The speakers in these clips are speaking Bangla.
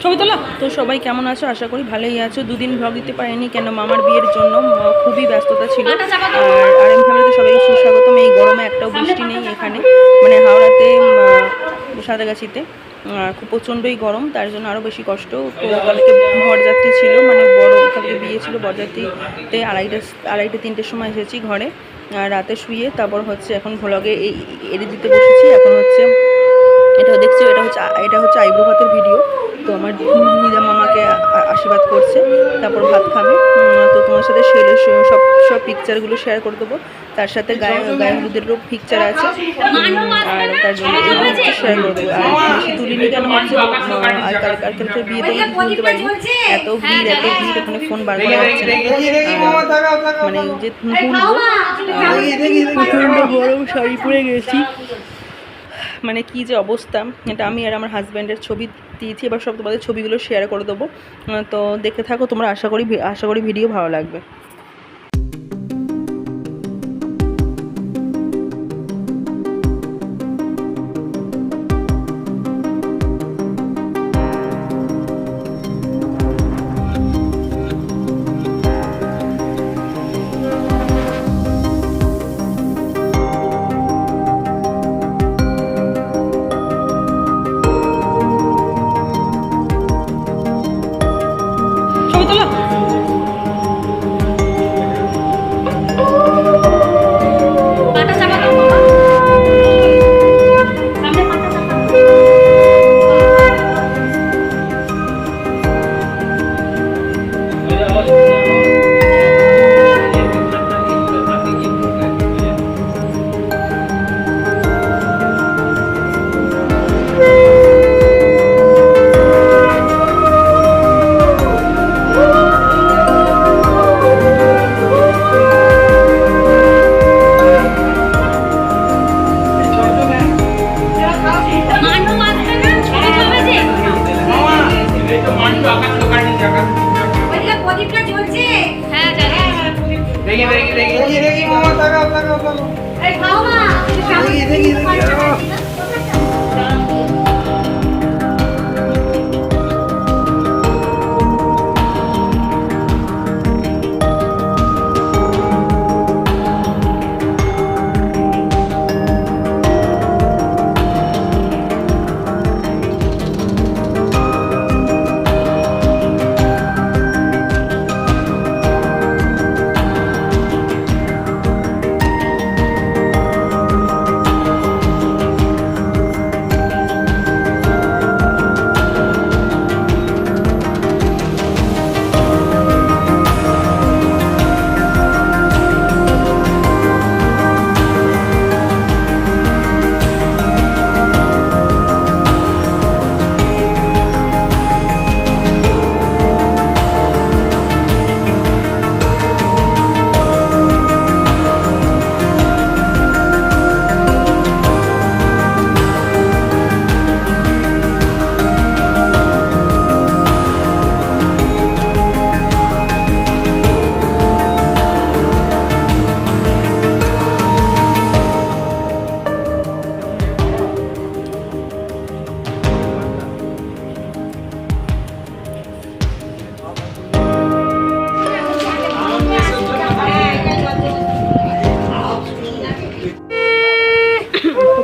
ছবি তোলা তো সবাই কেমন আছো? আশা করি ভালোই আছো। দুদিন ব্লগ দিতে পারিনি কেন মামার বিয়ের জন্য খুবই ব্যস্ততা ছিল। আর এম ফ্যামিলিতে সবাই সুস্বাগতম। এই গরমে একটাও বৃষ্টি নেই এখানে, মানে হাওড়াতে, সাঁতরাগাছিতে খুব প্রচণ্ডই গরম, তার জন্য আরও বেশি কষ্ট। তো কালকে বরযাত্রী ছিল, মানে বড় কালকে বিয়ে ছিল, বরযাত্রীতে আড়াইটে 3টের সময় এসেছি ঘরে, রাতে শুয়ে। তারপর হচ্ছে এখন ভ্লগে এই এডিট দিতে বসেছি। এখন হচ্ছে এটা দেখছো, এটা হচ্ছে আইব্রো ভাতের ভিডিও। তো আমার দিদা মামাকে আশীর্বাদ করছে, তারপর ভাত খাবে। তো তোমার সাথে সব পিকচারগুলো শেয়ার করে দেবো। তার সাথে গায়ে হলুদেরও পিকচার আছে, আর তার জন্য এগুলো শেয়ার করে দেবো। আর বেশি তুলিনি কেন হচ্ছে, আর কালকে বিয়েতে তুলতে পারিনি, এত ভিড় ওখানে ফোন বার করা যাচ্ছে না, মানে যে তুলবো। প্রচণ্ড গরম, শাড়ি পরে গেছি, মানে কি যে অবস্থা। এটা আমি আর আমার হাজব্যান্ডের ছবি দিয়েছি, এবার সব তোমাদের ছবিগুলো শেয়ার করে দেবো। তো দেখতে থাকো তোমরা, আশা করি ভিডিও ভালো লাগবে। ছবি তোলা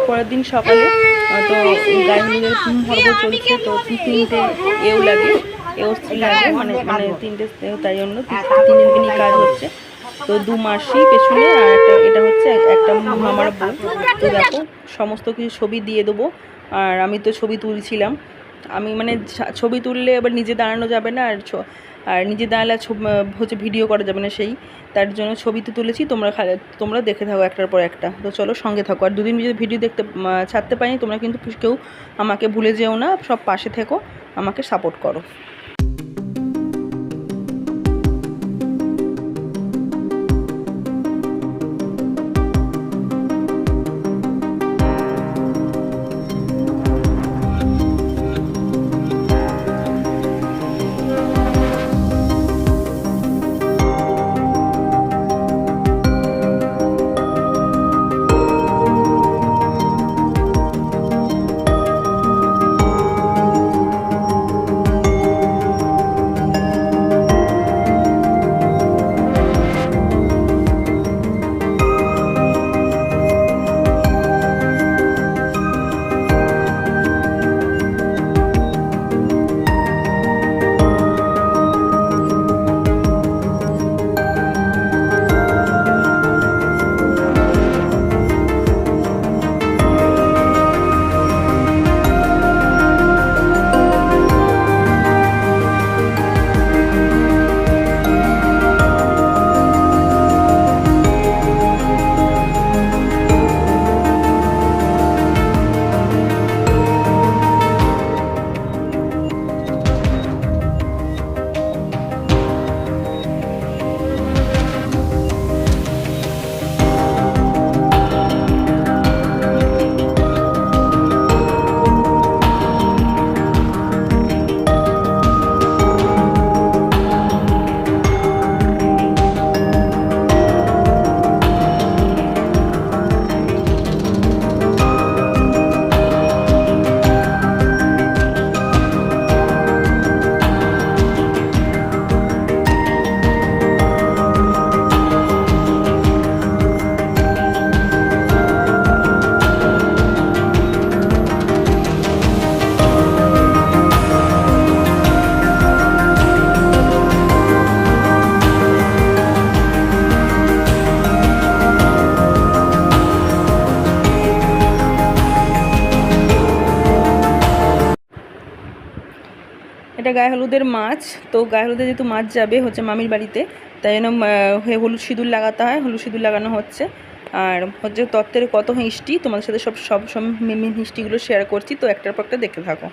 পরের দিন সকালে তো গায়ে হলুদের পর্ব চলছে। তো 3টে এও লাগে, মানে 3টে, তাই জন্য 3 দিনকে নিয়ে কাজ হচ্ছে। তো 2 মাসি পেছনে, আর এটা হচ্ছে একটা মামার বউ। তো দেখো সমস্ত কিছু ছবি দিয়ে দেবো। আর আমি তো ছবি তুলছিলাম, আমি মানে ছবি তুললে এবার নিজে দাঁড়ানো যাবে না, আর নিজে দাঁড়ালে হচ্ছে ভিডিও করা যাবে না, তার জন্য ছবি তো তুলেছি। তোমরা দেখে থাকো একটার পর একটা। তো চলো সঙ্গে থাকো। আর 2 দিন যদি ভিডিও ছাড়তে পারিনি, তোমরা কিন্তু কেউ আমাকে ভুলে যেও না, সব পাশে থেকো, আমাকে সাপোর্ট করো। এটা গায়ে হলুদের মাছ। তো গায়ে হলুদে যেহেতু মাছ যাবে হচ্ছে মামির বাড়িতে, তাই জন্য হলুদ সিঁদুর লাগাতে হয়, হলুদ সিঁদুর লাগানো হচ্ছে। আর হচ্ছে তত্ত্বের কত হিস্ট্রি তোমাদের সাথে সব হিস্ট্রিগুলো শেয়ার করছি, তো একটার পর একটা দেখতে থাকো।